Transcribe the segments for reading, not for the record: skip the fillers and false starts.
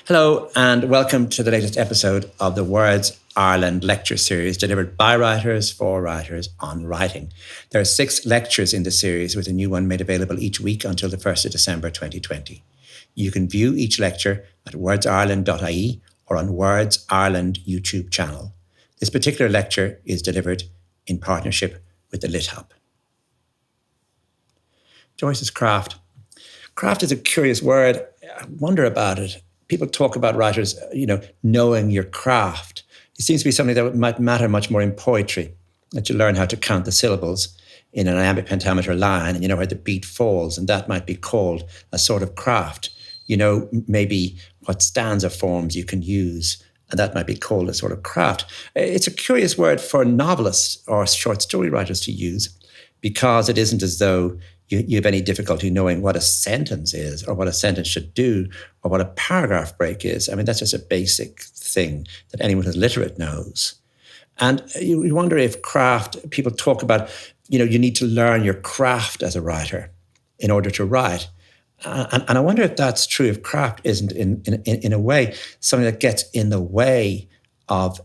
Hello and welcome to the latest episode of the Words Ireland lecture series delivered by writers for writers on writing. There are 6 lectures in the series with a new one made available each week until the 1st of December 2020. You can view each lecture at wordsireland.ie or on Words Ireland YouTube channel. This particular lecture is delivered in partnership with the Lit Hub. Joyce's craft. Craft is a curious word. I wonder about it. People talk about writers, knowing your craft. It seems to be something that might matter much more in poetry, that you learn how to count the syllables in an iambic pentameter line and you know where the beat falls, and that might be called a sort of craft. You know, maybe what stanza forms you can use, and that might be called a sort of craft. It's a curious word for novelists or short story writers to use because it isn't as though you have any difficulty knowing what a sentence is or what a sentence should do or what a paragraph break is. I mean, that's just a basic thing that anyone who's literate knows. And you wonder if craft, people talk about, you need to learn your craft as a writer in order to write. And I wonder if that's true, if craft isn't in a way something that gets in the way of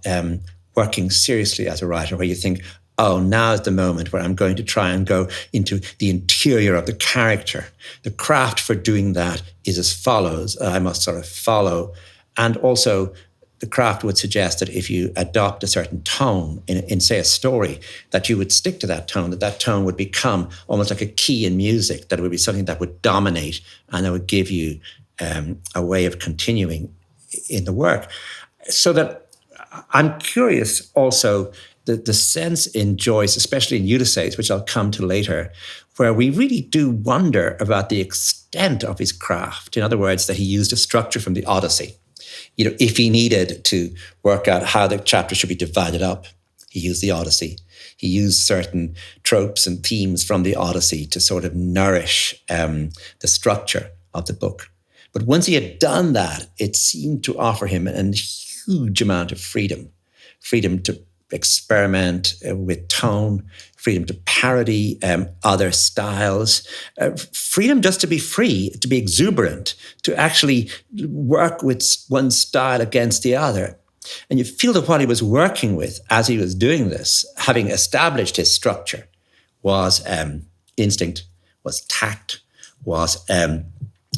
working seriously as a writer, where you think, oh, now is the moment where I'm going to try and go into the interior of the character. The craft for doing that is as follows. I must sort of follow. And also, the craft would suggest that if you adopt a certain tone in say, a story, that you would stick to that tone, that tone would become almost like a key in music, that it would be something that would dominate and that would give you a way of continuing in the work. So that I'm curious also, the sense in Joyce, especially in Ulysses, which I'll come to later, where we really do wonder about the extent of his craft. In other words, that he used a structure from the Odyssey. If he needed to work out how the chapter should be divided up, he used the Odyssey. He used certain tropes and themes from the Odyssey to sort of nourish the structure of the book. But once he had done that, it seemed to offer him a huge amount of freedom to experiment with tone, freedom to parody other styles, freedom just to be free, to be exuberant, to actually work with one style against the other. And you feel that what he was working with as he was doing this, having established his structure, was instinct, was tact, was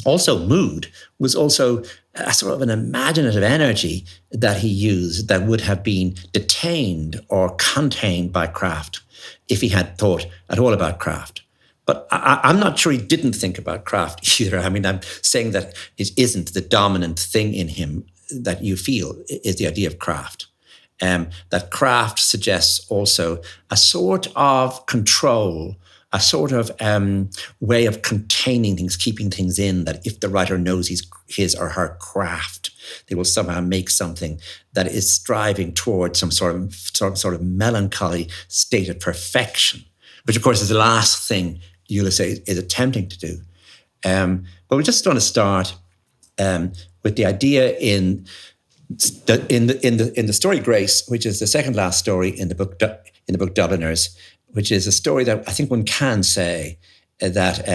also mood, was also a sort of an imaginative energy that he used that would have been detained or contained by craft if he had thought at all about craft. But I'm not sure he didn't think about craft either. I mean, I'm saying that it isn't the dominant thing in him that you feel is the idea of craft. That craft suggests also a sort of control, a sort of way of containing things, keeping things in, that if the writer knows his or her craft, they will somehow make something that is striving towards some sort of melancholy state of perfection, which of course is the last thing Ulysses is attempting to do. But we just want to start with the idea in the story Grace, which is the second last story in the book Dubliners, which is a story that I think one can say that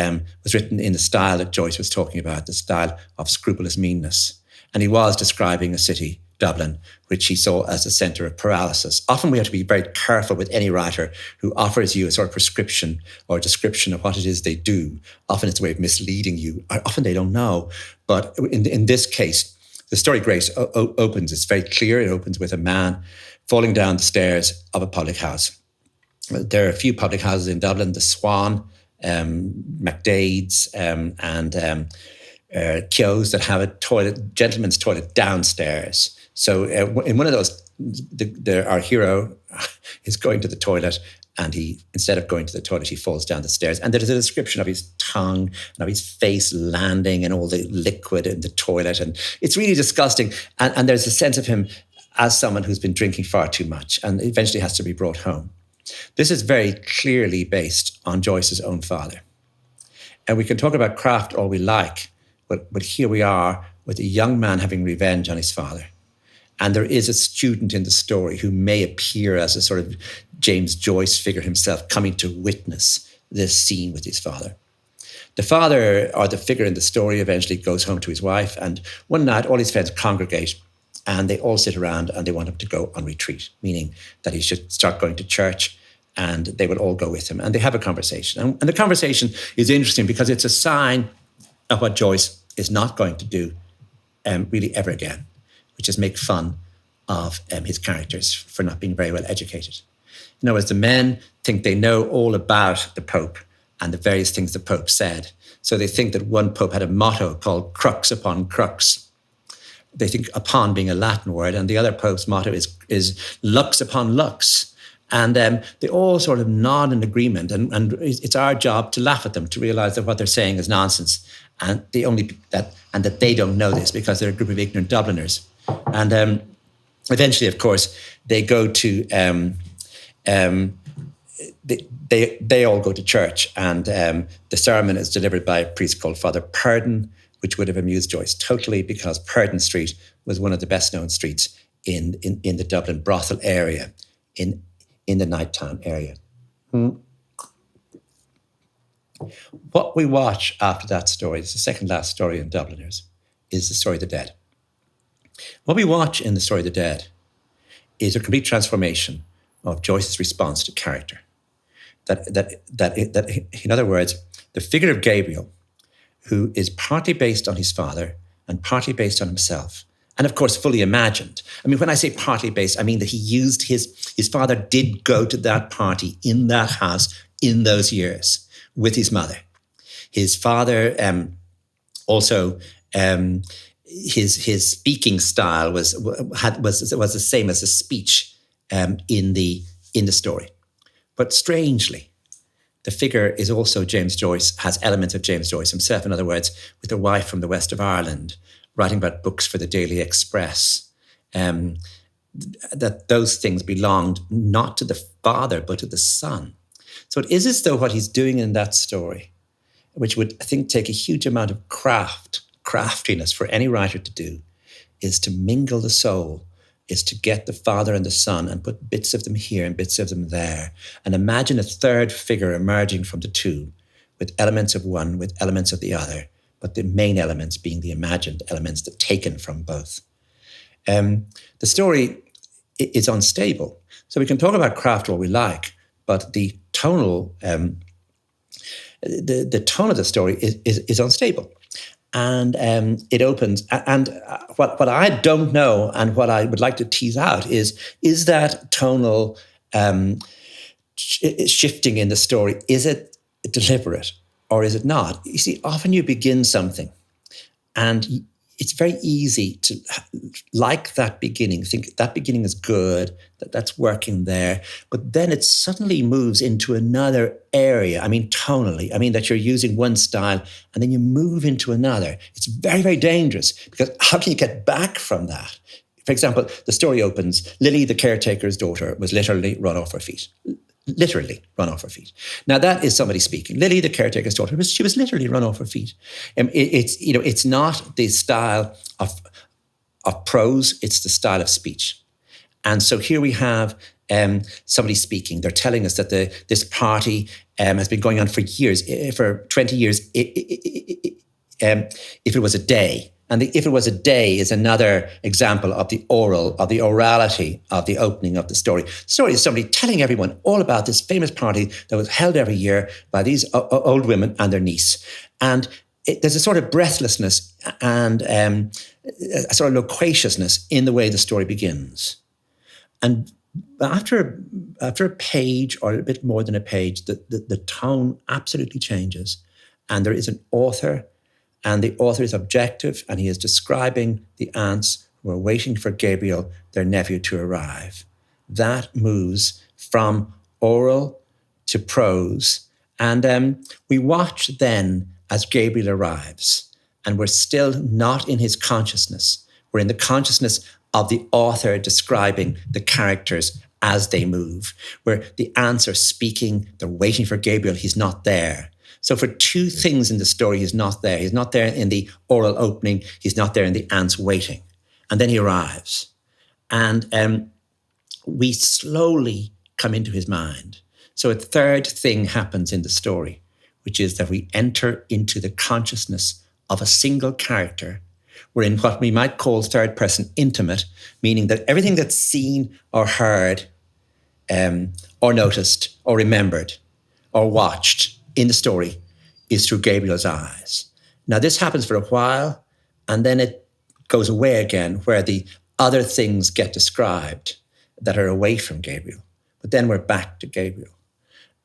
was written in the style that Joyce was talking about, the style of scrupulous meanness. And he was describing a city, Dublin, which he saw as the centre of paralysis. Often we have to be very careful with any writer who offers you a sort of prescription or description of what it is they do. Often it's a way of misleading you. Often they don't know. But in this case, the story Grace opens, it's very clear. It opens with a man falling down the stairs of a public house. There are a few public houses in Dublin, the Swan, McDade's, and Keogh's, that have a toilet, gentleman's toilet downstairs. So in one of those, our hero is going to the toilet, and instead of going to the toilet, he falls down the stairs. And there's a description of his tongue and of his face landing and all the liquid in the toilet. And it's really disgusting. And there's a sense of him as someone who's been drinking far too much and eventually has to be brought home. This is very clearly based on Joyce's own father. And we can talk about craft all we like, but here we are with a young man having revenge on his father. And there is a student in the story who may appear as a sort of James Joyce figure himself, coming to witness this scene with his father. The father, or the figure in the story, eventually goes home to his wife, and one night all his friends congregate and they all sit around and they want him to go on retreat, meaning that he should start going to church, and they will all go with him and they have a conversation. And the conversation is interesting because it's a sign of what Joyce is not going to do really ever again, which is make fun of his characters for not being very well educated. In other words, the men think they know all about the Pope and the various things the Pope said. So they think that one Pope had a motto called crux upon crux. They think upon being a Latin word, and the other Pope's motto is lux upon lux. And they all sort of nod in agreement, and it's our job to laugh at them, to realize that what they're saying is nonsense, and that they don't know this because they're a group of ignorant Dubliners. And eventually, of course, they go to they all go to church, and the sermon is delivered by a priest called Father Purdon, which would have amused Joyce totally, because Purdon Street was one of the best known streets in the Dublin brothel area, in the Nighttown area. What we watch after that story, it's the second last story in Dubliners, is the story of the dead. What we watch in the story of the dead is a complete transformation of Joyce's response to character. That in other words, the figure of Gabriel, who is partly based on his father and partly based on himself, and of course fully imagined. I mean, when I say partly based, I mean that he used his father did go to that party in that house in those years with his mother. His father also his speaking style was the same as the speech in the story. But strangely, the figure is also James Joyce, has elements of James Joyce himself. In other words, with a wife from the west of Ireland, writing about books for the Daily Express, that those things belonged not to the father, but to the son. So it is as though what he's doing in that story, which would, I think, take a huge amount of craftiness for any writer to do, is to mingle the soul, is to get the father and the son and put bits of them here and bits of them there, and imagine a third figure emerging from the two, with elements of one, with elements of the other, but the main elements being the imagined elements that taken from both. The story is unstable. So we can talk about craft all we like, but the tonal, the tone of the story is unstable. And it opens, and what I don't know and what I would like to tease out is that tonal shifting in the story, is it deliberate or is it not? You see, often you begin something and it's very easy to like that beginning, think that beginning is good, that's working there, but then it suddenly moves into another area. I mean, tonally, I mean that you're using one style and then you move into another. It's very, very dangerous, because how can you get back from that? For example, the story opens, Lily, the caretaker's daughter, was literally run off her feet. Literally run off her feet. Now that is somebody speaking. Lily, the caretaker's daughter, she was literally run off her feet. It's not the style of prose; it's the style of speech. And so here we have somebody speaking. They're telling us that this party has been going on for years, for 20 years. If it was a day. And if it was a day is another example of the orality of the opening of the story. The story is somebody telling everyone all about this famous party that was held every year by these old women and their niece. And there's a sort of breathlessness and a sort of loquaciousness in the way the story begins. And after a page, or a bit more than a page, the tone absolutely changes. And there is an author, and the author is objective, and he is describing the aunts who are waiting for Gabriel, their nephew, to arrive. That moves from oral to prose. And we watch then as Gabriel arrives, and we're still not in his consciousness. We're in the consciousness of the author describing the characters as they move, where the aunts are speaking, they're waiting for Gabriel, he's not there. So for two things in the story, he's not there. He's not there in the oral opening. He's not there in the aunts waiting. And then he arrives. And we slowly come into his mind. So a third thing happens in the story, which is that we enter into the consciousness of a single character. We're in what we might call third person intimate, meaning that everything that's seen or heard or noticed or remembered or watched in the story is through Gabriel's eyes. Now, this happens for a while, and then it goes away again, where the other things get described that are away from Gabriel. But then we're back to Gabriel.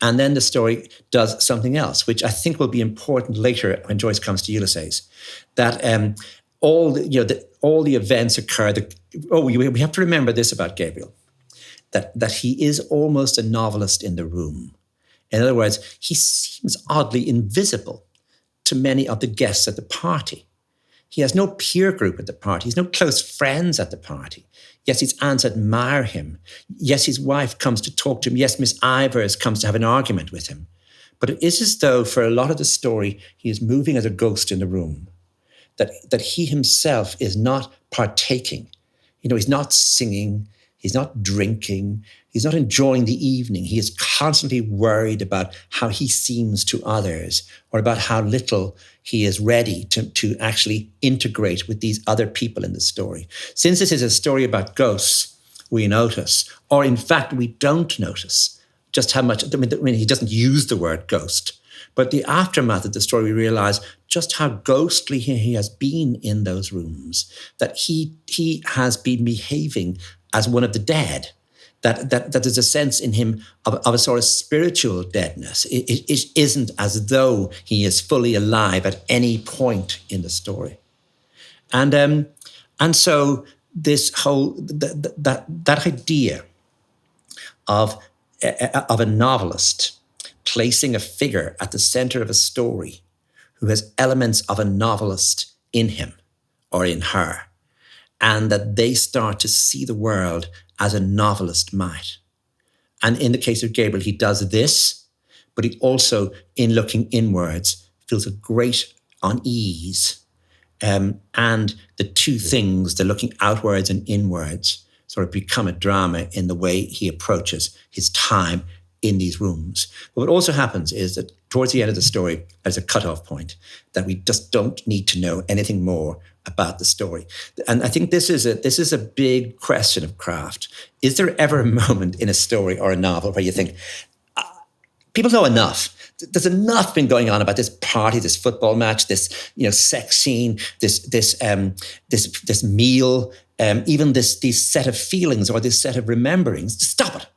And then the story does something else, which I think will be important later when Joyce comes to Ulysses, that all the events occur. We have to remember this about Gabriel, that he is almost a novelist in the room. In other words, he seems oddly invisible to many of the guests at the party. He has no peer group at the party. He has no close friends at the party. Yes, his aunts admire him. Yes, his wife comes to talk to him. Yes, Miss Ivers comes to have an argument with him. But it is as though for a lot of the story, he is moving as a ghost in the room, that he himself is not partaking. He's not singing. He's not drinking. He's not enjoying the evening. He is constantly worried about how he seems to others, or about how little he is ready to actually integrate with these other people in the story. Since this is a story about ghosts, we notice, or in fact, we don't notice just how much, he doesn't use the word ghost, but the aftermath of the story, we realize just how ghostly he has been in those rooms, that he has been behaving as one of the dead, that there's a sense in him of a sort of spiritual deadness. It isn't as though he is fully alive at any point in the story. And so this whole, that idea of a novelist placing a figure at the center of a story who has elements of a novelist in him or in her, and that they start to see the world as a novelist might. And in the case of Gabriel, he does this, but he also, in looking inwards, feels a great unease. And the two things, the looking outwards and inwards, sort of become a drama in the way he approaches his time in these rooms. But what also happens is that towards the end of the story, there's a cutoff point that we just don't need to know anything more about the story. And I think this is a big question of craft. Is there ever a moment in a story or a novel where you think, people know enough? There's enough been going on about this party, this football match, this sex scene, this meal, even this set of feelings or this set of rememberings. Stop it.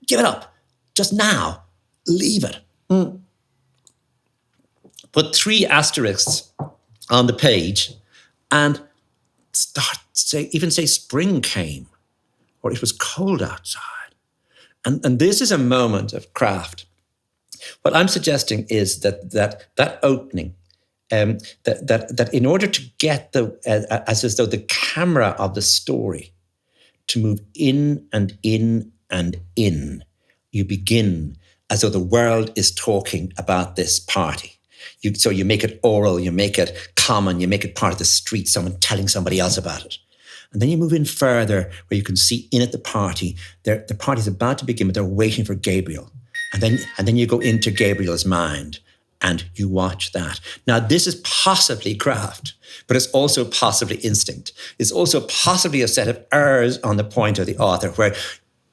Give it up. Just now. Leave it. Put 3 asterisks on the page and say spring came, or it was cold outside. And this is a moment of craft. What I'm suggesting is that opening, that in order to get as though the camera of the story to move in and in and in, you begin as though the world is talking about this party. So you make it oral, you make it common, you make it part of the street, someone telling somebody else about it. And then you move in further where you can see in at the party, the party's about to begin, but they're waiting for Gabriel. And then you go into Gabriel's mind and you watch that. Now, this is possibly craft, but it's also possibly instinct. It's also possibly a set of errors on the point of the author where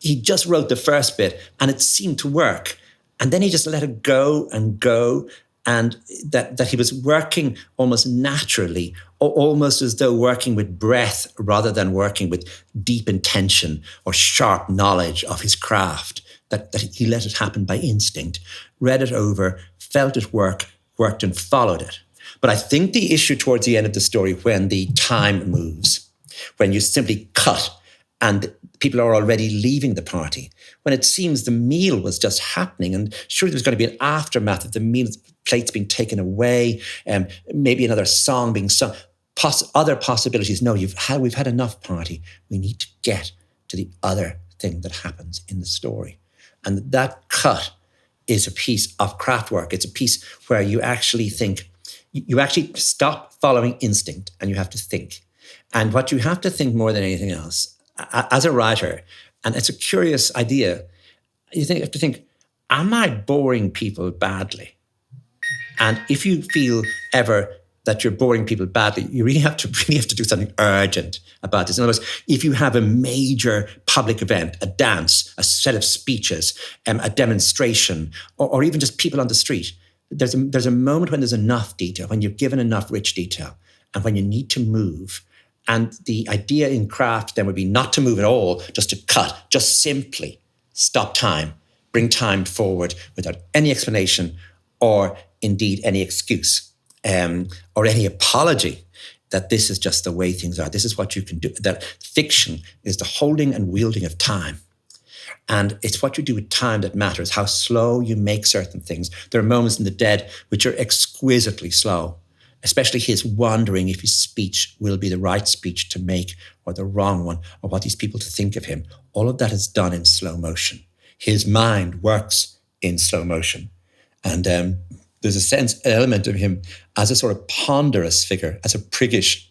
he just wrote the first bit and it seemed to work. And then he just let it go and go. And that he was working almost naturally, or almost as though working with breath rather than working with deep intention or sharp knowledge of his craft, that he let it happen by instinct, read it over, felt it worked and followed it. But I think the issue towards the end of the story, when the time moves, when you simply cut and people are already leaving the party, when it seems the meal was just happening, and surely there's going to be an aftermath of the meal, plates being taken away, maybe another song being sung, other possibilities. No, we've had enough party. We need to get to the other thing that happens in the story. And that cut is a piece of craft work. It's a piece where you actually think, you actually stop following instinct and you have to think. And what you have to think more than anything else, as a writer, and it's a curious idea, you have to think, am I boring people badly? And if you feel ever that you're boring people badly, you really have to do something urgent about this. In other words, if you have a major public event, a dance, a set of speeches, a demonstration, or even just people on the street, there's a moment when there's enough detail, when you've given enough rich detail, and when you need to move. And the idea in craft then would be not to move at all, just to cut, just simply stop time, bring time forward without any explanation or indeed any excuse or any apology that this is just the way things are. This is what you can do. That fiction is the holding and wielding of time. And it's what you do with time that matters, how slow you make certain things. There are moments in The Dead which are exquisitely slow, especially his wondering if his speech will be the right speech to make or the wrong one, or what these people to think of him. All of that is done in slow motion. His mind works in slow motion. And there's an element of him as a sort of ponderous figure, as a priggish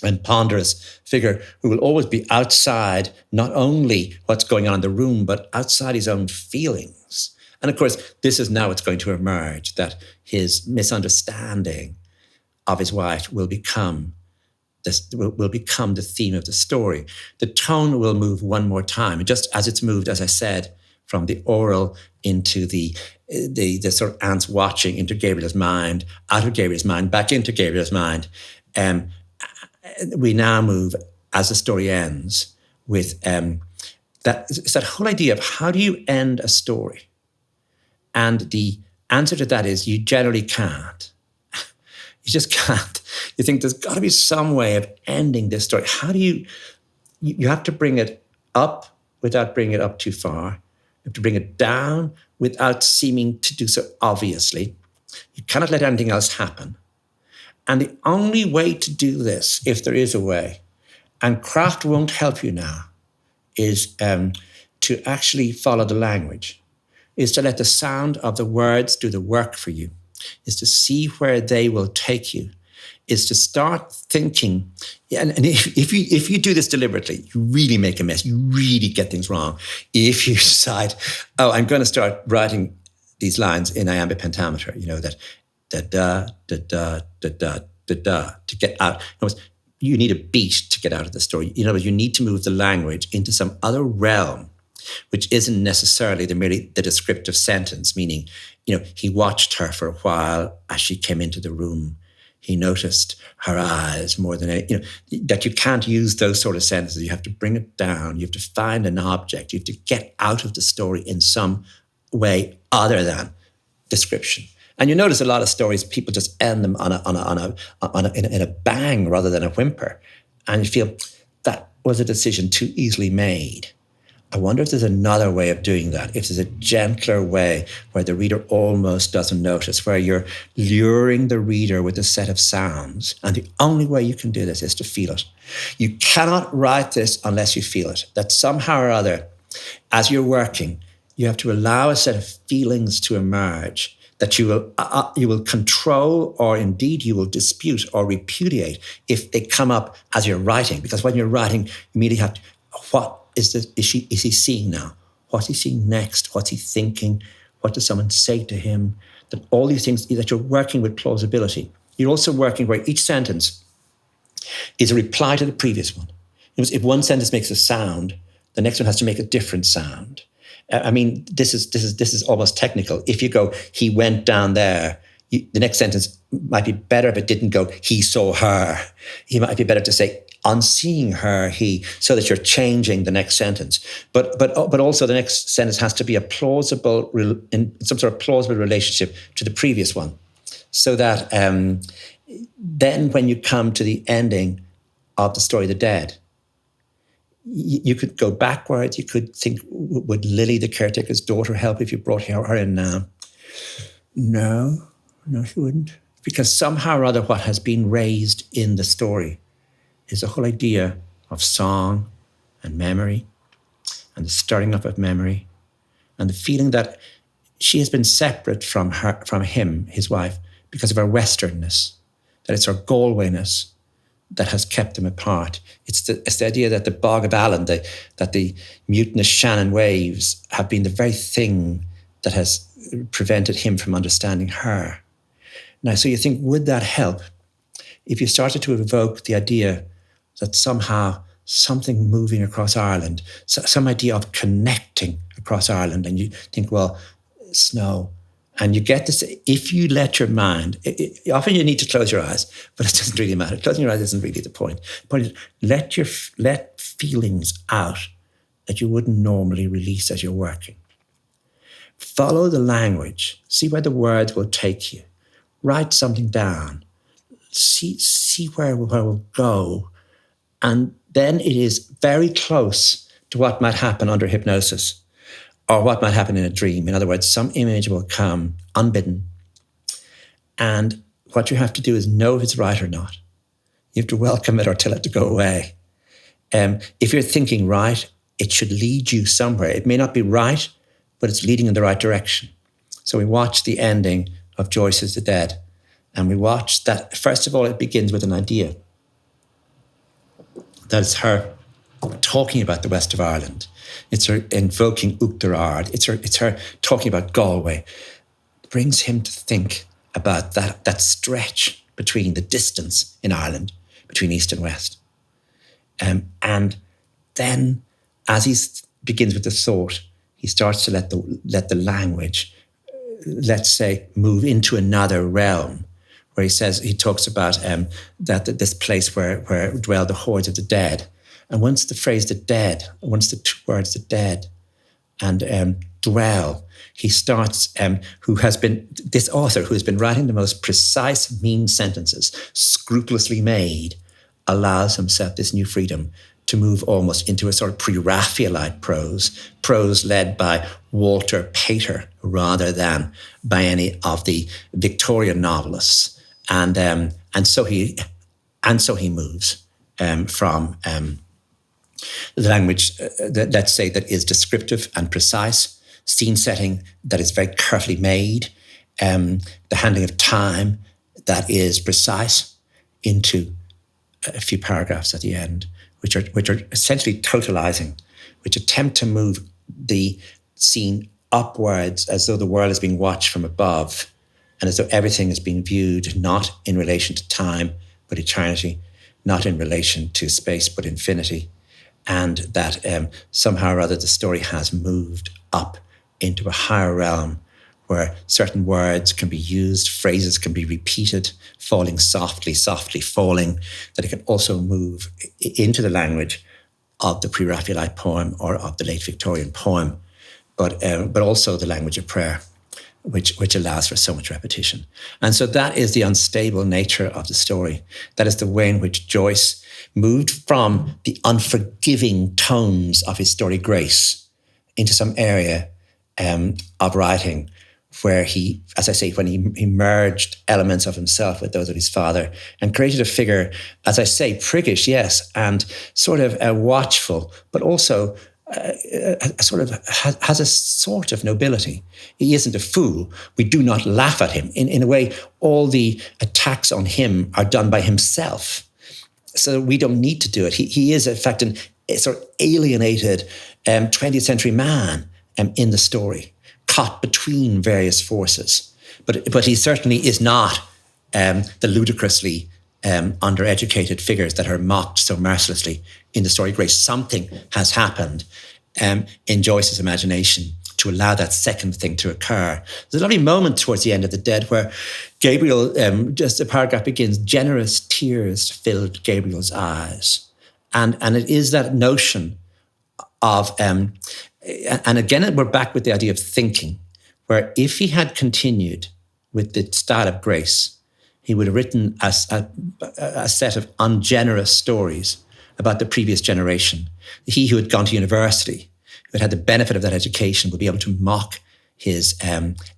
and ponderous figure who will always be outside not only what's going on in the room, but outside his own feelings. And of course, this is now what's going to emerge, that his misunderstanding of his wife will become the theme of the story. The tone will move one more time, just as it's moved, as I said, from the oral into the sort of ants watching into Gabriel's mind, out of Gabriel's mind, back into Gabriel's mind. We now move, as the story ends, with that whole idea of how do you end a story? And the answer to that is you generally can't. You just can't. You think there's got to be some way of ending this story. How do you have to bring it up without bringing it up too far. You have to bring it down without seeming to do so obviously. You cannot let anything else happen. And the only way to do this, if there is a way, and craft won't help you now, is to actually follow the language, is to let the sound of the words do the work for you, is to see where they will take you, is to start thinking. And if you do this deliberately, you really make a mess. You really get things wrong. If you decide, I'm going to start writing these lines in iambic pentameter, that da da da da da da da to get out. In other words, you need a beat to get out of the story. In other words, you need to move the language into some other realm, which isn't necessarily merely the descriptive sentence, meaning, he watched her for a while as she came into the room. He noticed her eyes more than any, that you can't use those sort of sentences. You have to bring it down. You have to find an object. You have to get out of the story in some way other than description. And you notice a lot of stories, people just end them in a bang rather than a whimper. And you feel that was a decision too easily made. I wonder if there's another way of doing that, if there's a gentler way where the reader almost doesn't notice, where you're luring the reader with a set of sounds. And the only way you can do this is to feel it. You cannot write this unless you feel it, that somehow or other, as you're working, you have to allow a set of feelings to emerge that you will control, or indeed you will dispute or repudiate if they come up as you're writing. Because when you're writing, you immediately have to, what is he seeing now? What's he seeing next? What's he thinking? What does someone say to him? That all these things, that you're working with plausibility. You're also working where each sentence is a reply to the previous one. If one sentence makes a sound, the next one has to make a different sound. I mean, this is almost technical. If you go, he went down there, the next sentence might be better if it didn't go, he saw her. It might be better to say, on seeing her, so that you're changing the next sentence. But also the next sentence has to be in some sort of plausible relationship to the previous one. So that then when you come to the ending of the story, The Dead, you could go backwards. You could think, would Lily, the caretaker's daughter, help if you brought her in now? No, she wouldn't. Because somehow or other what has been raised in the story is the whole idea of song and memory and the stirring up of memory and the feeling that she has been separate from him, his wife, because of her Westernness, that it's her Galwayness that has kept them apart. It's the idea that the Bog of Allen, that the mutinous Shannon waves have been the very thing that has prevented him from understanding her. Now, so you think, would that help if you started to evoke the idea that somehow something moving across Ireland, some idea of connecting across Ireland, and you think, well, snow, and you get this, if you let your mind, often you need to close your eyes, but it doesn't really matter. Closing your eyes isn't really the point. The point is, let feelings out that you wouldn't normally release as you're working. Follow the language, see where the words will take you. Write something down, see where we'll go, and then it is very close to what might happen under hypnosis or what might happen in a dream. In other words, some image will come unbidden, and what you have to do is know if it's right or not. You have to welcome it or tell it to go away. If you're thinking right, it should lead you somewhere. It may not be right, but it's leading in the right direction. So we watch the ending of Joyce's The Dead, and we watch that, first of all, it begins with an idea. That's her talking about the west of Ireland. It's her invoking Uachtarard. It's her talking about Galway. It brings him to think about that stretch between the distance in Ireland, between east and west. And then, as he begins with the thought, he starts to let the language, let's say, move into another realm, where he talks about that this place where dwell the hordes of the dead. And once the phrase the dead, once the two words the dead and dwell, he starts, this author who has been writing the most precise, mean sentences, scrupulously made, allows himself this new freedom to move almost into a sort of pre-Raphaelite prose led by Walter Pater rather than by any of the Victorian novelists, and so he moves from the language that, let's say, that is descriptive and precise, scene setting that is very carefully made, the handling of time that is precise, into a few paragraphs at the end, which are essentially totalizing, which attempt to move the scene upwards as though the world is being watched from above, and as though everything is being viewed not in relation to time but eternity, not in relation to space but infinity, and that somehow or other the story has moved up into a higher realm where certain words can be used, phrases can be repeated, falling softly, softly falling, that it can also move into the language of the pre-Raphaelite poem or of the late Victorian poem, but also the language of prayer, which allows for so much repetition. And so that is the unstable nature of the story. That is the way in which Joyce moved from the unforgiving tones of his story Grace into some area of writing where he, as I say, when he merged elements of himself with those of his father and created a figure, as I say, priggish, yes, and sort of watchful, but also has a sort of nobility. He isn't a fool. We do not laugh at him. In a way, all the attacks on him are done by himself. So we don't need to do it. He is, in fact, a sort of alienated 20th century man in the story, caught between various forces. But he certainly is not the ludicrously undereducated figures that are mocked so mercilessly in the story Grace. Something has happened in Joyce's imagination to allow that second thing to occur. There's a lovely moment towards the end of The Dead where Gabriel, just a paragraph begins, generous tears filled Gabriel's eyes. And it is that notion of, and again, we're back with the idea of thinking, where if he had continued with the style of Grace, he would have written a set of ungenerous stories about the previous generation. He who had gone to university, who had had the benefit of that education, would be able to mock his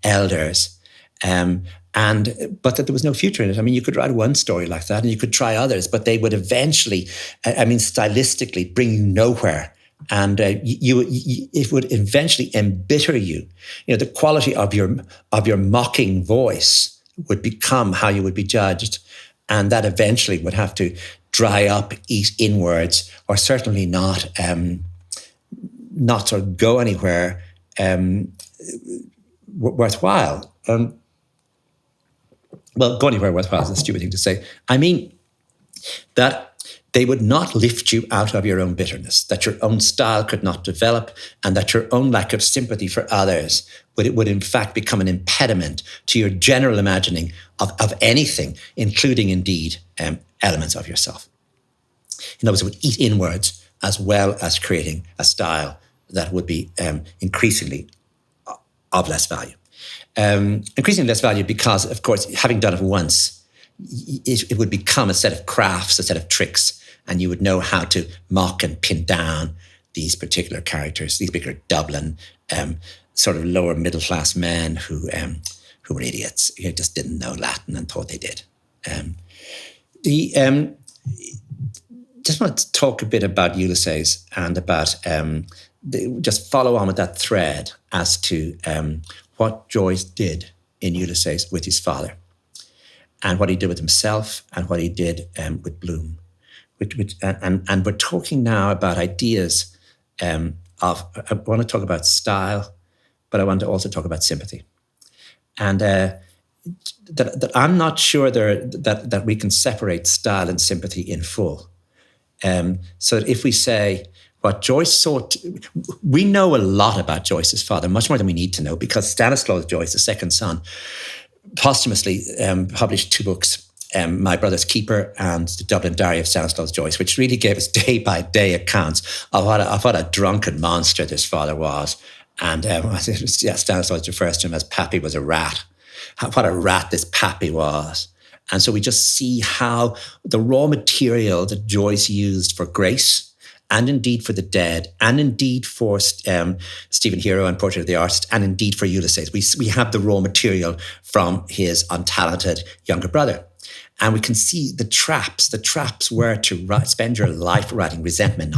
elders, but that there was no future in it. I mean, you could write one story like that and you could try others, but they would eventually, stylistically bring you nowhere. And it would eventually embitter you. You know, the quality of your mocking voice would become how you would be judged, and that eventually would have to dry up, eat inwards, or certainly not sort of go anywhere worthwhile. well, go anywhere worthwhile is a stupid thing to say. I mean that they would not lift you out of your own bitterness, that your own style could not develop, and that your own lack of sympathy for others would in fact become an impediment to your general imagining of anything, including indeed elements of yourself. In other words, it would eat inwards as well as creating a style that would be increasingly of less value. Increasingly less value because, of course, having done it once, it would become a set of crafts, a set of tricks, and you would know how to mock and pin down these particular characters, these particular Dublin sort of lower middle class men who were idiots, who just didn't know Latin and thought they did. Just want to talk a bit about Ulysses and about just follow on with that thread as to what Joyce did in Ulysses with his father, and what he did with himself, and what he did with Bloom. And we're talking now about ideas I want to talk about style, but I want to also talk about sympathy. And that I'm not sure that we can separate style and sympathy in full. So that if we say what Joyce sought, we know a lot about Joyce's father, much more than we need to know, because Stanislaus Joyce, the second son, posthumously published two books, My Brother's Keeper and The Dublin Diary of Stanislaus Joyce, which really gave us day-by-day accounts of what a drunken monster this father was. And Stanislaus refers to him as Pappy was a rat. What a rat this Pappy was. And so we just see how the raw material that Joyce used for Grace, and indeed for The Dead, and indeed for Stephen Hero and Portrait of the Artist, and indeed for Ulysses. We have the raw material from his untalented younger brother. And we can see the traps were to spend your life writing resentment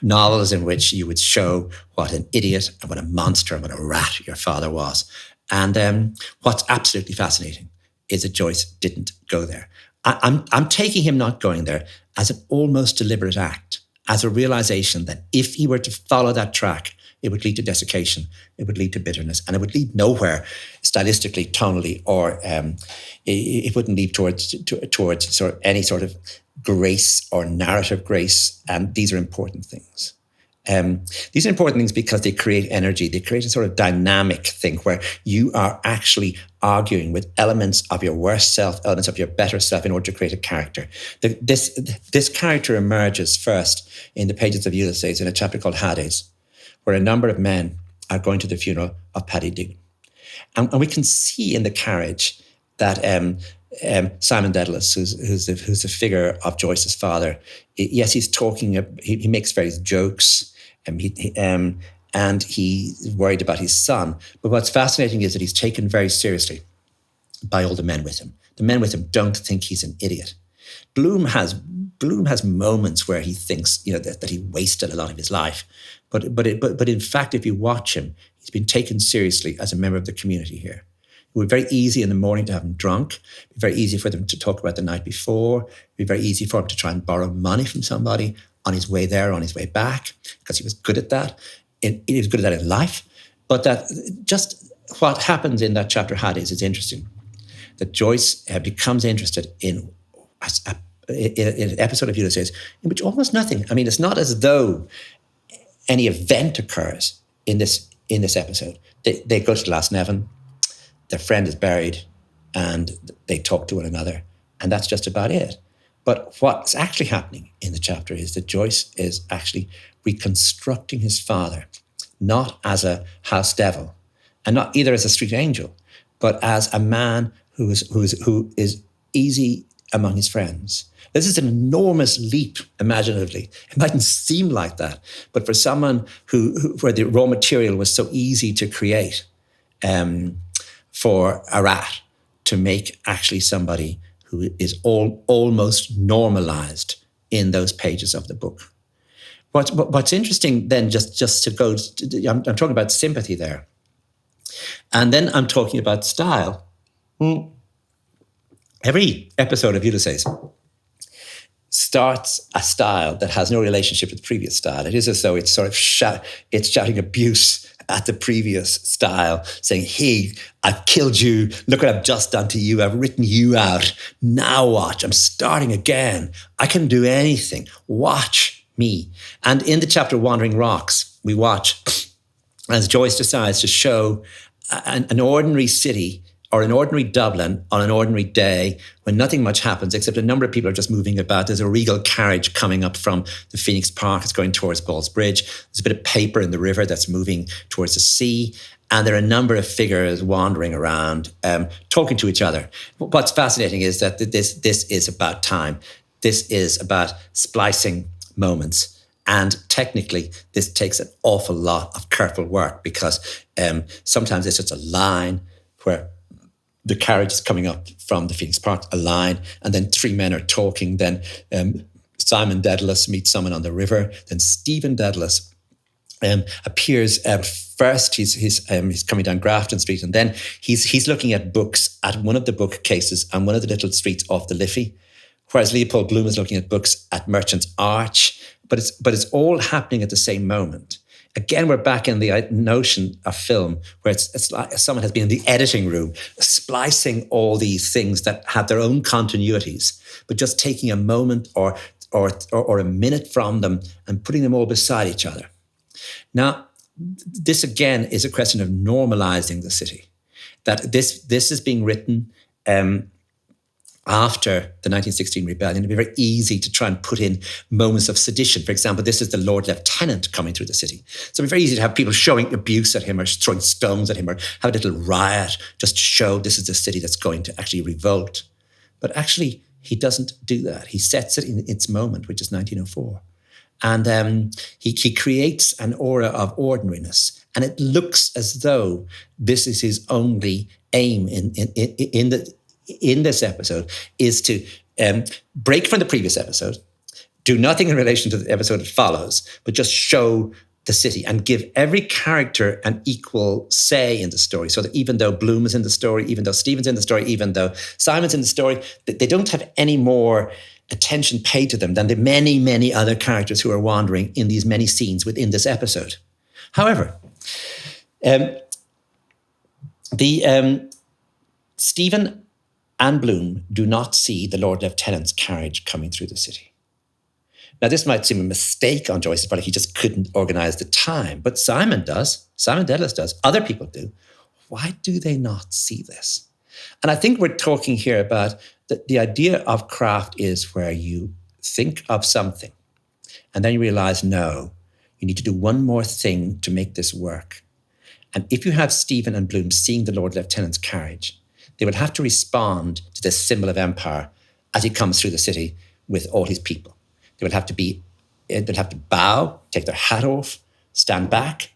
novels in which you would show what an idiot and what a monster and what a rat your father was. And what's absolutely fascinating is that Joyce didn't go there. I'm taking him not going there as an almost deliberate act, as a realization that if he were to follow that track, it would lead to desiccation, it would lead to bitterness, and it would lead nowhere stylistically, tonally, or it wouldn't lead towards sort of any sort of grace or narrative grace. And these are important things. These are important things because they create energy. They create a sort of dynamic thing where you are actually arguing with elements of your worst self, elements of your better self in order to create a character. This character emerges first in the pages of Ulysses in a chapter called Hades, where a number of men are going to the funeral of Paddy Dugan. And we can see in the carriage that Simon Dedalus, who's the figure of Joyce's father, yes, he's talking, he makes various jokes, and he's worried about his son. But what's fascinating is that he's taken very seriously by all the men with him. The men with him don't think he's an idiot. Bloom has moments where he thinks, that he wasted a lot of his life. But in fact, if you watch him, he's been taken seriously as a member of the community here. It would be very easy in the morning to have him drunk. It would be very easy for them to talk about the night before. It would be very easy for him to try and borrow money from somebody on his way there, on his way back, because he was good at that. He was good at that in life. But that just what happens in that chapter Hades is interesting. That Joyce becomes interested in an episode of Ulysses in which almost nothing, it's not as though any event occurs in this episode. They go to Glasnevin, their friend is buried, and they talk to one another, and that's just about it. But what's actually happening in the chapter is that Joyce is actually reconstructing his father, not as a house devil, and not either as a street angel, but as a man who is easy among his friends. This is an enormous leap, imaginatively. It mightn't seem like that, but for someone where the raw material was so easy to create, for a rat to make actually somebody who is almost normalized in those pages of the book. What's interesting then, just to go, I'm talking about sympathy there, and then I'm talking about style. Every episode of Ulysses starts a style that has no relationship with the previous style. It is as though it's sort of shouting abuse at the previous style, saying, hey, I've killed you. Look what I've just done to you. I've written you out. Now watch. I'm starting again. I can do anything. Watch me. And in the chapter Wandering Rocks, we watch as Joyce decides to show an ordinary city or an ordinary Dublin on an ordinary day when nothing much happens except a number of people are just moving about. There's a regal carriage coming up from the Phoenix Park. It's going towards Ball's Bridge. There's a bit of paper in the river that's moving towards the sea. And there are a number of figures wandering around, talking to each other. What's fascinating is that this is about time. This is about splicing moments. And technically, this takes an awful lot of careful work because sometimes it's just a line where the carriage is coming up from the Phoenix Park, a line, and then three men are talking. Then Simon Dedalus meets someone on the river. Then Stephen Dedalus appears first. He's coming down Grafton Street, and then he's looking at books at one of the bookcases on one of the little streets off the Liffey, whereas Leopold Bloom is looking at books at Merchant's Arch. But it's all happening at the same moment. Again, we're back in the notion of film where it's like someone has been in the editing room, splicing all these things that have their own continuities, but just taking a moment or a minute from them and putting them all beside each other. Now, this again is a question of normalizing the city. That this is being written after the 1916 rebellion. It'd be very easy to try and put in moments of sedition. For example, this is the Lord Lieutenant coming through the city. So it'd be very easy to have people showing abuse at him or throwing stones at him or have a little riot just to show this is the city that's going to actually revolt. But actually, he doesn't do that. He sets it in its moment, which is 1904. And he creates an aura of ordinariness. And it looks as though this is his only aim in this episode, is to break from the previous episode, do nothing in relation to the episode that follows, but just show the city and give every character an equal say in the story. So that even though Bloom is in the story, even though Stephen's in the story, even though Simon's in the story, they don't have any more attention paid to them than the many, many other characters who are wandering in these many scenes within this episode. However, Stephen and Bloom do not see the Lord Lieutenant's carriage coming through the city. Now, this might seem a mistake on Joyce's part. He just couldn't organize the time. But Simon does. Simon Dedalus does. Other people do. Why do they not see this? And I think we're talking here about the idea of craft is where you think of something and then you realize, no, you need to do one more thing to make this work. And if you have Stephen and Bloom seeing the Lord Lieutenant's carriage, they will have to respond to this symbol of empire as he comes through the city with all his people. They'll have to bow, take their hat off, stand back,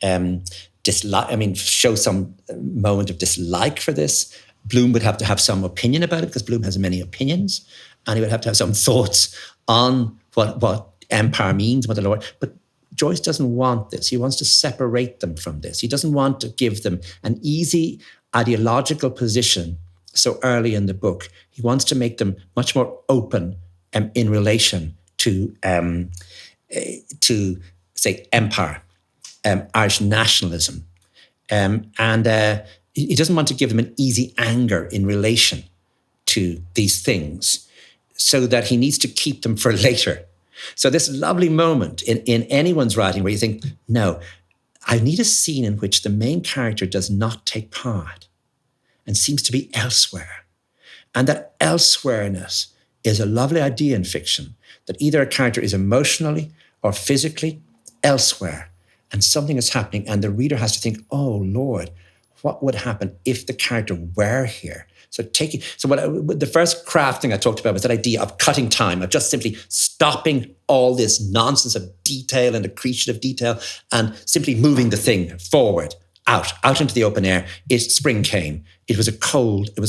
show some moment of dislike for this. Bloom would have to have some opinion about it because Bloom has many opinions, and he would have to have some thoughts on what empire means, what the Lord. But Joyce doesn't want this. He wants to separate them from this. He doesn't want to give them an easy ideological position so early in the book. He wants to make them much more open in relation to say, empire, Irish nationalism. He doesn't want to give them an easy anger in relation to these things, so that he needs to keep them for later. So this lovely moment in anyone's writing where you think, no, I need a scene in which the main character does not take part and seems to be elsewhere. And that elsewhereness is a lovely idea in fiction, that either a character is emotionally or physically elsewhere and something is happening and the reader has to think, oh, Lord, what would happen if the character were here? The first crafting I talked about was that idea of cutting time, of just simply stopping all this nonsense of detail and appreciative detail and simply moving the thing forward, out into the open air. Spring came. It was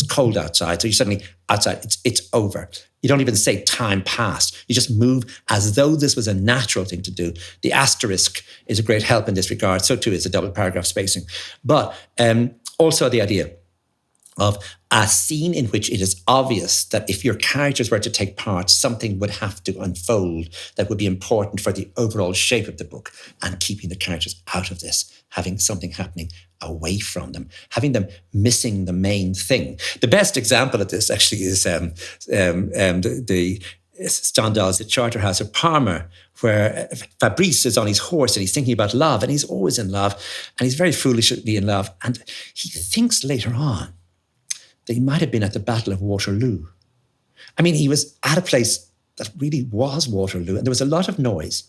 cold outside. So you suddenly outside, it's over. You don't even say time passed. You just move as though this was a natural thing to do. The asterisk is a great help in this regard. So too is the double paragraph spacing. But also the idea of a scene in which it is obvious that if your characters were to take part, something would have to unfold that would be important for the overall shape of the book, and keeping the characters out of this, having something happening away from them, having them missing the main thing. The best example of this actually is the Stendhal's The Charterhouse of Parma, where Fabrice is on his horse and he's thinking about love, and he's always in love, and he's very foolishly in love. And he thinks later on that he might have been at the Battle of Waterloo. I mean, he was at a place that really was Waterloo, and there was a lot of noise,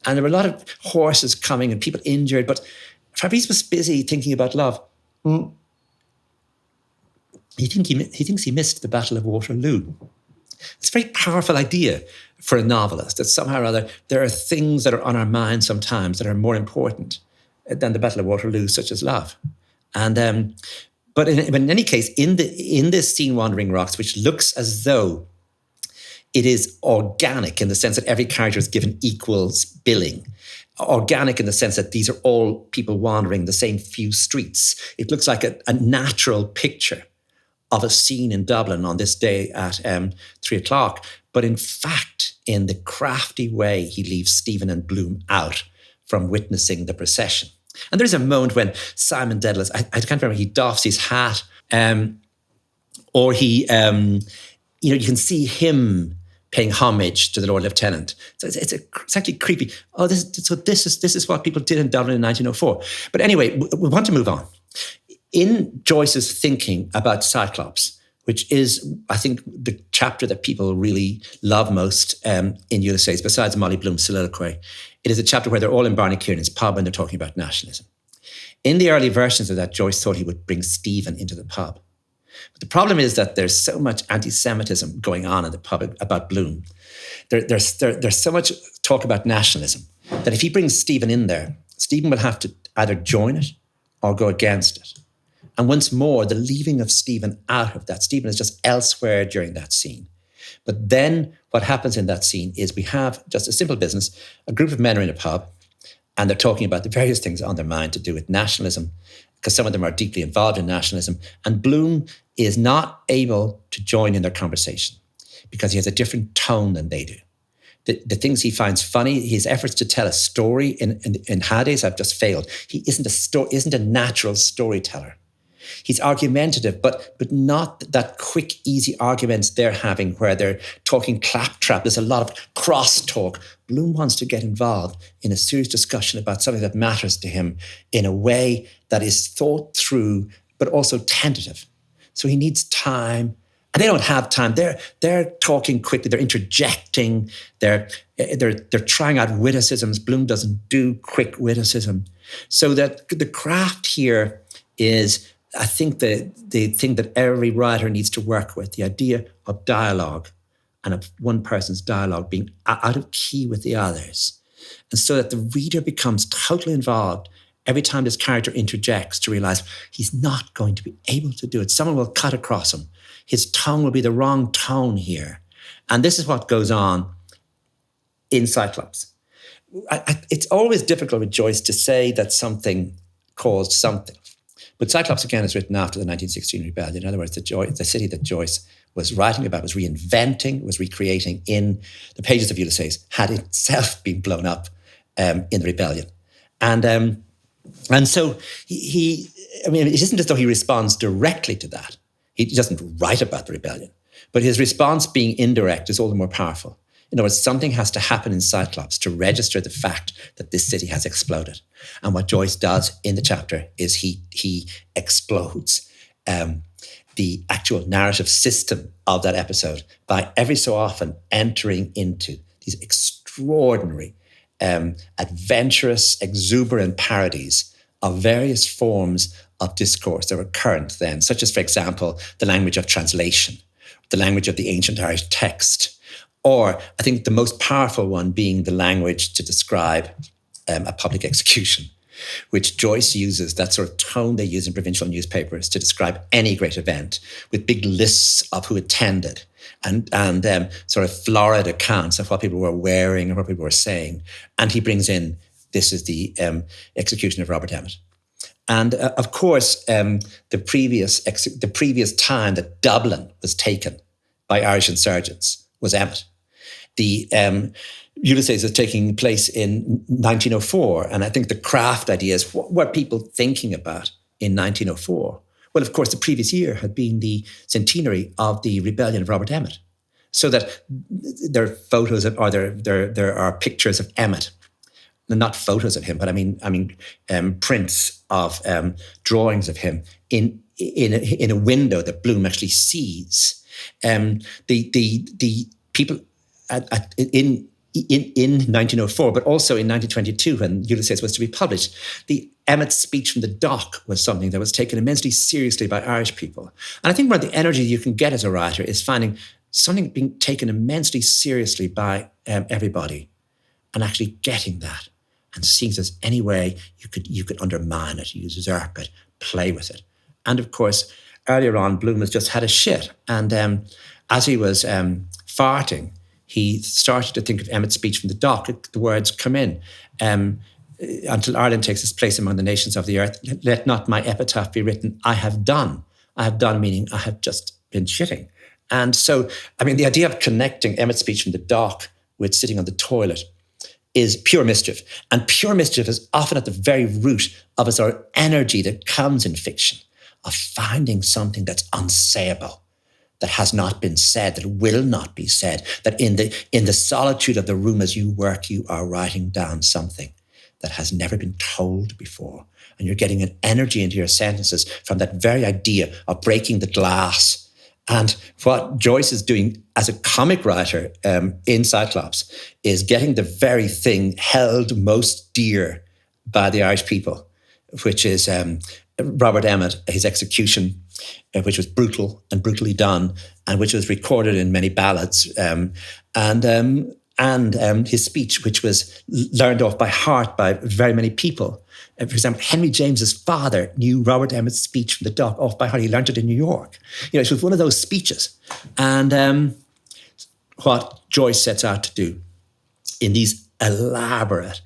and there were a lot of horses coming and people injured, but Fabrice was busy thinking about love. He thinks he missed the Battle of Waterloo. It's a very powerful idea for a novelist, that somehow or other there are things that are on our mind sometimes that are more important than the Battle of Waterloo, such as love. And but in any case, in this scene, Wandering Rocks, which looks as though it is organic in the sense that every character is given equal billing, organic in the sense that these are all people wandering the same few streets. It looks like a natural picture of a scene in Dublin on this day at 3:00. But in fact, in the crafty way, he leaves Stephen and Bloom out from witnessing the procession. And there's a moment when Simon Dedalus, I can't remember, he doffs his hat, or he, you can see him paying homage to the Lord Lieutenant. So it's actually creepy. Oh, this is what people did in Dublin in 1904. But anyway, we want to move on. In Joyce's thinking about Cyclops, which is, I think, the chapter that people really love most in Ulysses, besides Molly Bloom's soliloquy, it is a chapter where they're all in Barney Kiernan's pub and they're talking about nationalism. In the early versions of that, Joyce thought he would bring Stephen into the pub. But the problem is that there's so much anti-Semitism going on in the pub about Bloom. There's so much talk about nationalism that if he brings Stephen in there, Stephen will have to either join it or go against it. And once more, the leaving of Stephen out of that. Stephen is just elsewhere during that scene. But then what happens in that scene is we have just a simple business. A group of men are in a pub and they're talking about the various things on their mind to do with nationalism, because some of them are deeply involved in nationalism. And Bloom is not able to join in their conversation because he has a different tone than they do. The things he finds funny, his efforts to tell a story in Hades have just failed. He isn't a natural storyteller. He's argumentative, but not that quick, easy arguments they're having where they're talking claptrap. There's a lot of crosstalk. Bloom wants to get involved in a serious discussion about something that matters to him in a way that is thought through, but also tentative. So he needs time. And they don't have time. They're talking quickly. They're interjecting. They're trying out witticisms. Bloom doesn't do quick witticism. So that the craft here is, I think, the thing that every writer needs to work with, the idea of dialogue and of one person's dialogue being out of key with the others. And so that the reader becomes totally involved every time this character interjects to realize he's not going to be able to do it. Someone will cut across him. His tone will be the wrong tone here. And this is what goes on in Cyclops. It's always difficult with Joyce to say that something caused something. But Cyclops, again, is written after the 1916 rebellion. In other words, the city that Joyce was writing about, was reinventing, was recreating in the pages of Ulysses, had itself been blown up in the rebellion. And so it isn't as though he responds directly to that. He doesn't write about the rebellion. But his response being indirect is all the more powerful. In other words, something has to happen in Cyclops to register the fact that this city has exploded. And what Joyce does in the chapter is he explodes the actual narrative system of that episode by every so often entering into these extraordinary, adventurous, exuberant parodies of various forms of discourse that were current then, such as, for example, the language of translation, the language of the ancient Irish text, or I think the most powerful one being the language to describe a public execution, which Joyce uses, that sort of tone they use in provincial newspapers to describe any great event, with big lists of who attended and sort of florid accounts of what people were wearing or what people were saying. And he brings in, this is the execution of Robert Emmet. And of course, the previous time that Dublin was taken by Irish insurgents was Emmet. The Ulysses is taking place in 1904, and I think the craft idea is what were people thinking about in 1904? Well, of course, the previous year had been the centenary of the rebellion of Robert Emmet, so that there are photos of, or there are pictures of Emmet. Not photos of him, but I mean prints of drawings of him in a window that Bloom actually sees. The people in 1904, but also in 1922 when Ulysses was to be published, the Emmet's speech from the dock was something that was taken immensely seriously by Irish people. And I think one of the energy you can get as a writer is finding something being taken immensely seriously by everybody, and actually getting that and seeing if there's any way you could undermine it, usurp it, play with it. And of course, earlier on, Bloom has just had a shit. And as he was farting, he started to think of Emmet's speech from the dock. The words come in. Until Ireland takes its place among the nations of the earth, let not my epitaph be written, I have done. I have done, meaning I have just been shitting. And so, I mean, the idea of connecting Emmet's speech from the dock with sitting on the toilet is pure mischief. And pure mischief is often at the very root of a sort of energy that comes in fiction, of finding something that's unsayable, that has not been said, that will not be said, that in the solitude of the room as you work, you are writing down something that has never been told before. And you're getting an energy into your sentences from that very idea of breaking the glass. And what Joyce is doing as a comic writer in Cyclops is getting the very thing held most dear by the Irish people, which is Robert Emmet, his execution, which was brutal and brutally done, and which was recorded in many ballads, and his speech, which was learned off by heart by very many people. For example, Henry James's father knew Robert Emmet's speech from the dock off by heart. He learned it in New York. You know, it was one of those speeches. And what Joyce sets out to do in these elaborate,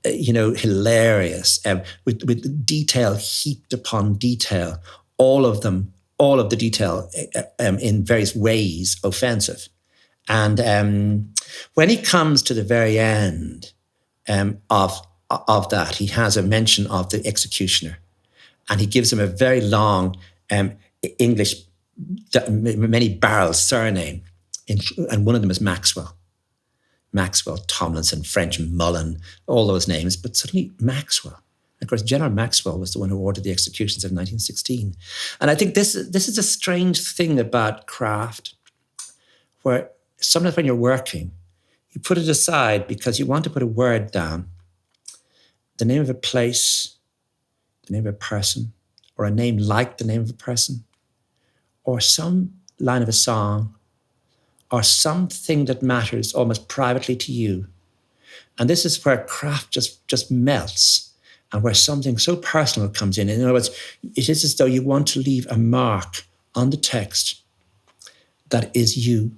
hilarious, with detail heaped upon detail, all of the detail in various ways offensive. And when he comes to the very end of that, he has a mention of the executioner, and he gives him a very long English, many barrels surname, and one of them is Maxwell. Maxwell, Tomlinson, French Mullen, all those names, but suddenly Maxwell. Of course, General Maxwell was the one who ordered the executions of 1916. And I think this is a strange thing about craft, where sometimes when you're working, you put it aside because you want to put a word down, the name of a place, the name of a person, or a name like the name of a person, or some line of a song, or something that matters almost privately to you. And this is where craft just melts, and where something so personal comes in. In other words, it is as though you want to leave a mark on the text that is you,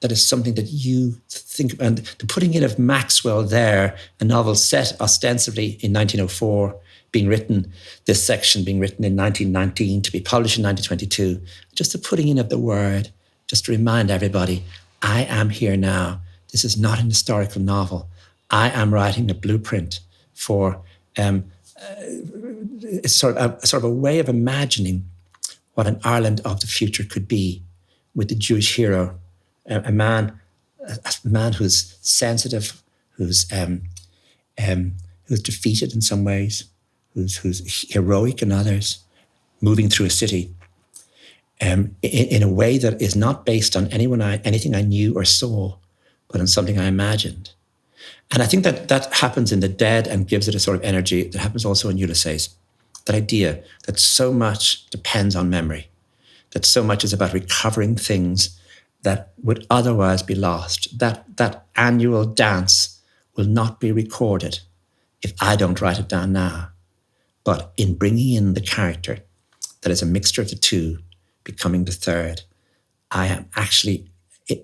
that is something that you think of. And the putting in of Maxwell there, a novel set ostensibly in 1904, this section being written in 1919, to be published in 1922, just the putting in of the word, just to remind everybody, I am here now. This is not an historical novel. I am writing a blueprint for sort of a way of imagining what an Ireland of the future could be, with the Jewish hero, a man who's sensitive, who's defeated in some ways, who's heroic in others, moving through a city in a way that is not based on anything I knew or saw, but on something I imagined. And I think that happens in The Dead and gives it a sort of energy that happens also in Ulysses. That idea that so much depends on memory, that so much is about recovering things that would otherwise be lost. That annual dance will not be recorded if I don't write it down now. But in bringing in the character that is a mixture of the two, becoming the third, I am actually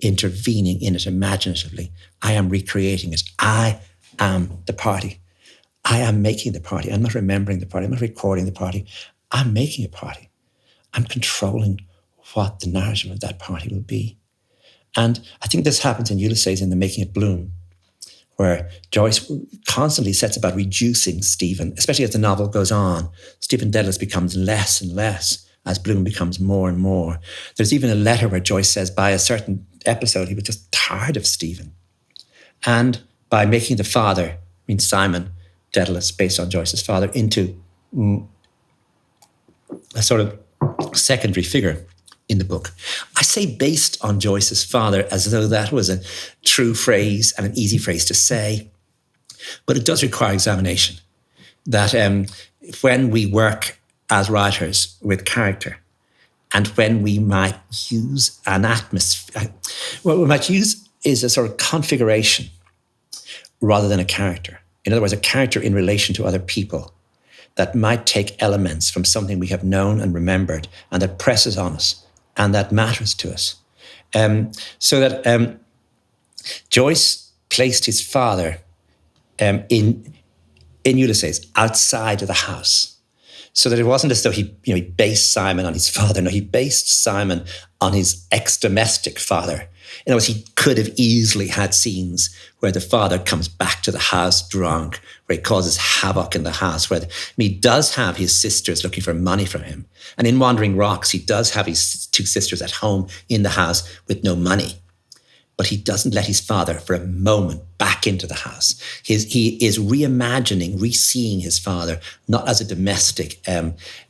intervening in it imaginatively. I am recreating it. I am the party. I am making the party. I'm not remembering the party. I'm not recording the party. I'm making a party. I'm controlling what the narrative of that party will be. And I think this happens in Ulysses in the Making It Bloom, where Joyce constantly sets about reducing Stephen, especially as the novel goes on. Stephen Dedalus becomes less and less as Bloom becomes more and more. There's even a letter where Joyce says by a certain episode, he was just tired of Stephen. And by making the father, Simon Dedalus, based on Joyce's father, into a sort of secondary figure in the book. I say based on Joyce's father as though that was a true phrase and an easy phrase to say, but it does require examination. That when we work as writers with character, and when we might use an atmosphere, what we might use is a sort of configuration rather than a character. In other words, a character in relation to other people that might take elements from something we have known and remembered and that presses on us and that matters to us. So that Joyce placed his father in Ulysses outside of the house, so that it wasn't as though he based Simon on his father. No, he based Simon on his ex-domestic father. In other words, he could have easily had scenes where the father comes back to the house drunk, where he causes havoc in the house, where he does have his sisters looking for money from him. And in Wandering Rocks, he does have his two sisters at home in the house with no money. But he doesn't let his father for a moment back into the house. He is reimagining, re-seeing his father, not as a domestic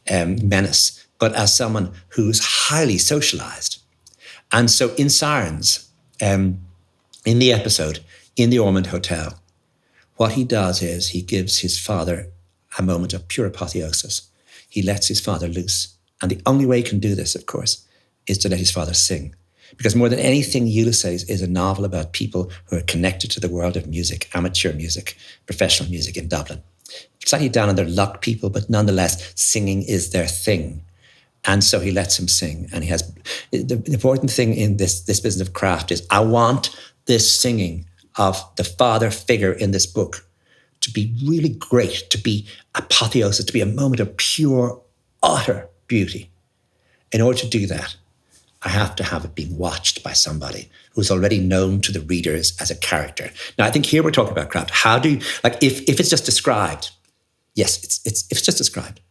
menace, but as someone who's highly socialized. And so in Sirens, in the episode, in the Ormond Hotel, what he does is he gives his father a moment of pure apotheosis. He lets his father loose. And the only way he can do this, of course, is to let his father sing. Because more than anything, Ulysses is a novel about people who are connected to the world of music, amateur music, professional music in Dublin. Slightly down on their luck people, but nonetheless, singing is their thing. And so he lets him sing. And he has, the important thing in this business of craft is I want this singing of the father figure in this book to be really great, to be apotheosis, to be a moment of pure, utter beauty. In order to do that, I have to have it being watched by somebody who's already known to the readers as a character. Now, I think here we're talking about craft. How do you, like, if it's just described, yes, it's just described.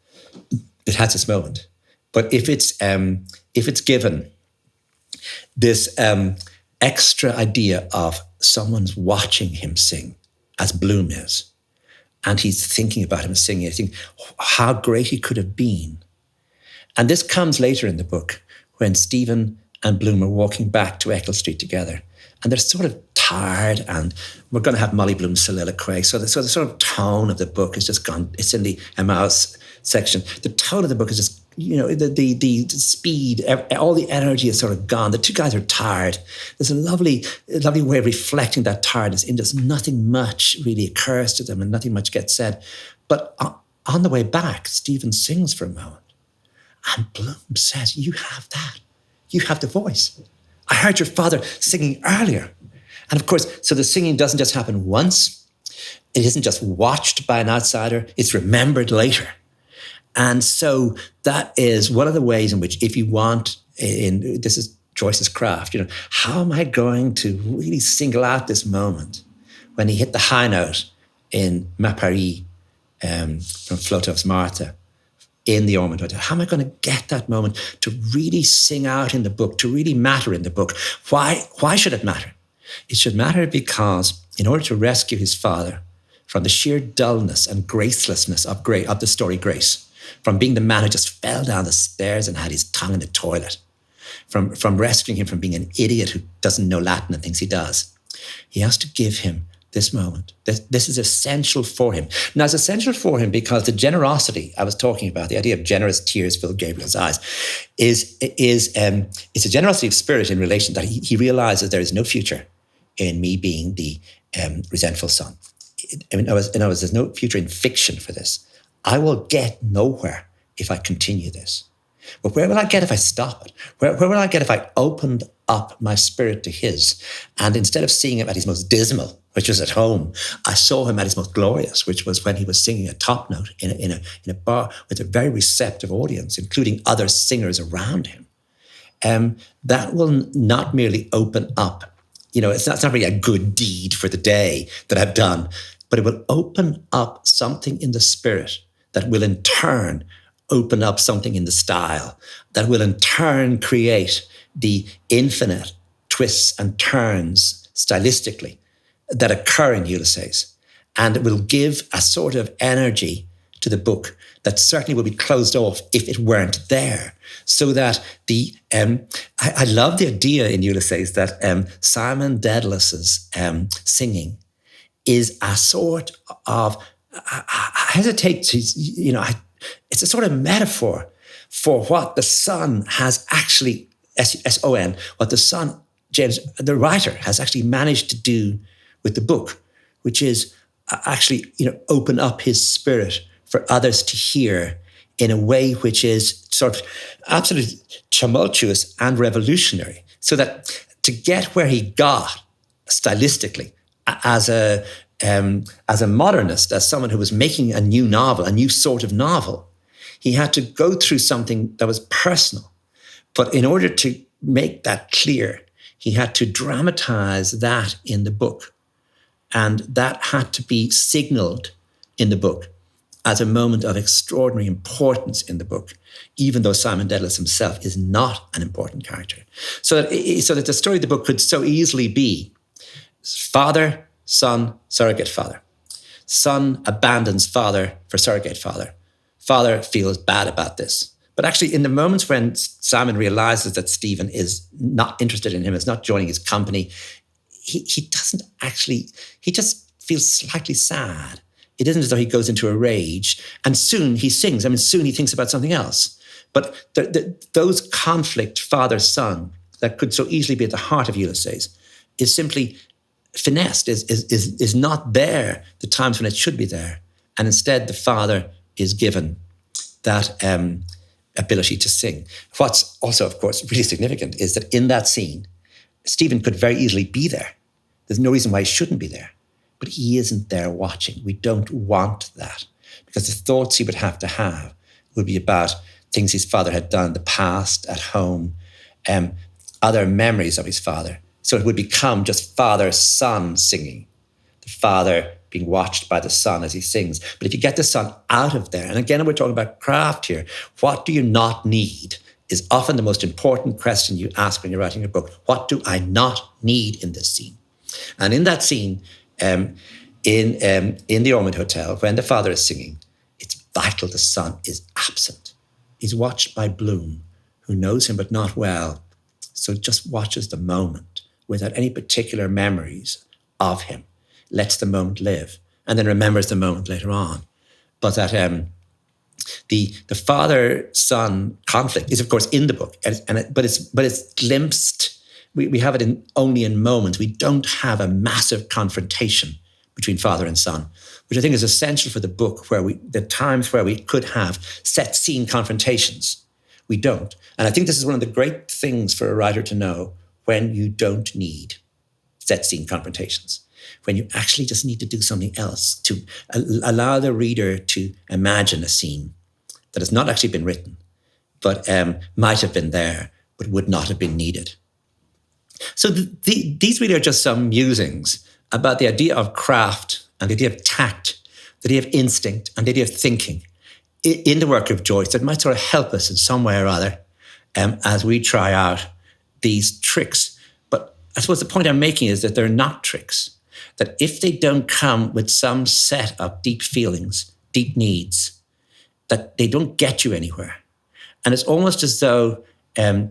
It has its moment. But if it's given this extra idea of someone's watching him sing, as Bloom is, and he's thinking about him singing, I think how great he could have been. And this comes later in the book when Stephen and Bloom are walking back to Eccles Street together. And they're sort of tired, and we're going to have Molly Bloom's soliloquy. So the sort of tone of the book is just gone. It's in the Emmaus section. The tone of the book is just, the speed, all the energy is sort of gone. The two guys are tired. There's a lovely way of reflecting that tiredness in just nothing much really occurs to them and nothing much gets said. But on the way back, Stephen sings for a moment. And Bloom says, you have that. You have the voice. I heard your father singing earlier. And of course, so the singing doesn't just happen once. It isn't just watched by an outsider. It's remembered later. And so that is one of the ways in which, if you want, this is Joyce's craft, how am I going to really single out this moment when he hit the high note in Ma Paris from Flotov's Martha in the Ormond Hotel? How am I going to get that moment to really sing out in the book, to really matter in the book? Why should it matter? It should matter because in order to rescue his father from the sheer dullness and gracelessness of the story Grace, from being the man who just fell down the stairs and had his tongue in the toilet, from rescuing him from being an idiot who doesn't know Latin and thinks he does, he has to give him this moment. This is essential for him. Now, it's essential for him because the generosity I was talking about, the idea of generous tears filled Gabriel's eyes, it's a generosity of spirit in relation that he realizes there is no future in me being the resentful son. There's no future in fiction for this. I will get nowhere if I continue this. But where will I get if I stop it? Where will I get if I opened up my spirit to his? And instead of seeing him at his most dismal, which was at home. I saw him at his most glorious, which was when he was singing a top note in a bar with a very receptive audience, including other singers around him. That will not merely open up, it's not really a good deed for the day that I've done, but it will open up something in the spirit that will in turn open up something in the style, that will in turn create the infinite twists and turns stylistically that occur in Ulysses. And it will give a sort of energy to the book that certainly would be closed off if it weren't there. So that I love the idea in Ulysses that Simon Dedalus's singing is a sort of, I hesitate to, it's a sort of metaphor for what the son has actually, S-O-N, what the son, James, the writer, has actually managed to do with the book, which is actually, open up his spirit for others to hear in a way which is sort of absolutely tumultuous and revolutionary. So that to get where he got stylistically as a modernist, as someone who was making a new novel, a new sort of novel, he had to go through something that was personal. But in order to make that clear, he had to dramatize that in the book. And that had to be signaled in the book as a moment of extraordinary importance in the book, even though Simon Dedalus himself is not an important character. So that the story of the book could so easily be father, son, surrogate father. Son abandons father for surrogate father. Father feels bad about this. But actually, in the moments when Simon realizes that Stephen is not interested in him, is not joining his company, he doesn't actually, he just feels slightly sad. It isn't as though he goes into a rage. And soon he sings. Soon he thinks about something else. But those conflict father-son that could so easily be at the heart of Ulysses is simply finessed, is not there the times when it should be there. And instead, the father is given that ability to sing. What's also, of course, really significant is that in that scene, Stephen could very easily be there. There's no reason why he shouldn't be there. But he isn't there watching. We don't want that, because the thoughts he would have to have would be about things his father had done in the past, at home, other memories of his father. So it would become just father-son singing, the father being watched by the son as he sings. But if you get the son out of there, and again, we're talking about craft here, what do you not need is often the most important question you ask when you're writing a book. What do I not need in this scene? And in that scene, in the Ormond Hotel, when the father is singing, it's vital the son is absent. He's watched by Bloom, who knows him but not well, so just watches the moment without any particular memories of him, lets the moment live, and then remembers the moment later on. But that the father-son conflict is, of course, in the book, but it's glimpsed. We have it only in moments. We don't have a massive confrontation between father and son, which I think is essential for the book, the times where we could have set scene confrontations. We don't. And I think this is one of the great things for a writer to know, when you don't need set scene confrontations, when you actually just need to do something else to allow the reader to imagine a scene that has not actually been written, but might have been there, but would not have been needed. So these really are just some musings about the idea of craft and the idea of tact, the idea of instinct and the idea of thinking in the work of Joyce that might sort of help us in some way or other as we try out these tricks. But I suppose the point I'm making is that they're not tricks, that if they don't come with some set of deep feelings, deep needs, that they don't get you anywhere. And it's almost as though that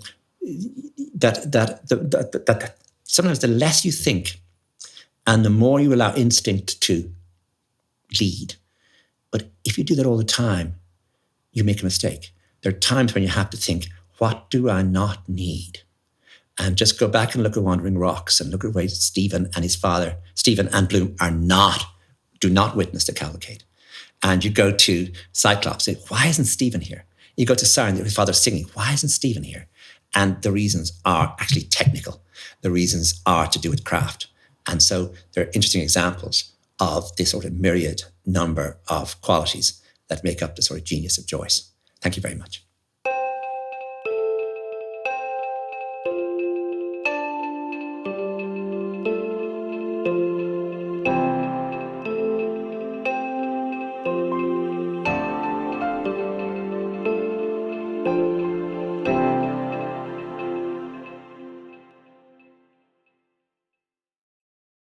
sometimes the less you think and the more you allow instinct to lead. But if you do that all the time, you make a mistake. There are times when you have to think, what do I not need? And just go back and look at Wandering Rocks and look at where Stephen and his father, Stephen and Bloom, do not witness the cavalcade. And you go to Cyclops, say, why isn't Stephen here? You go to Siren, his father's singing, why isn't Stephen here? And the reasons are actually technical. The reasons are to do with craft. And so there are interesting examples of this sort of myriad number of qualities that make up the sort of genius of Joyce. Thank you very much.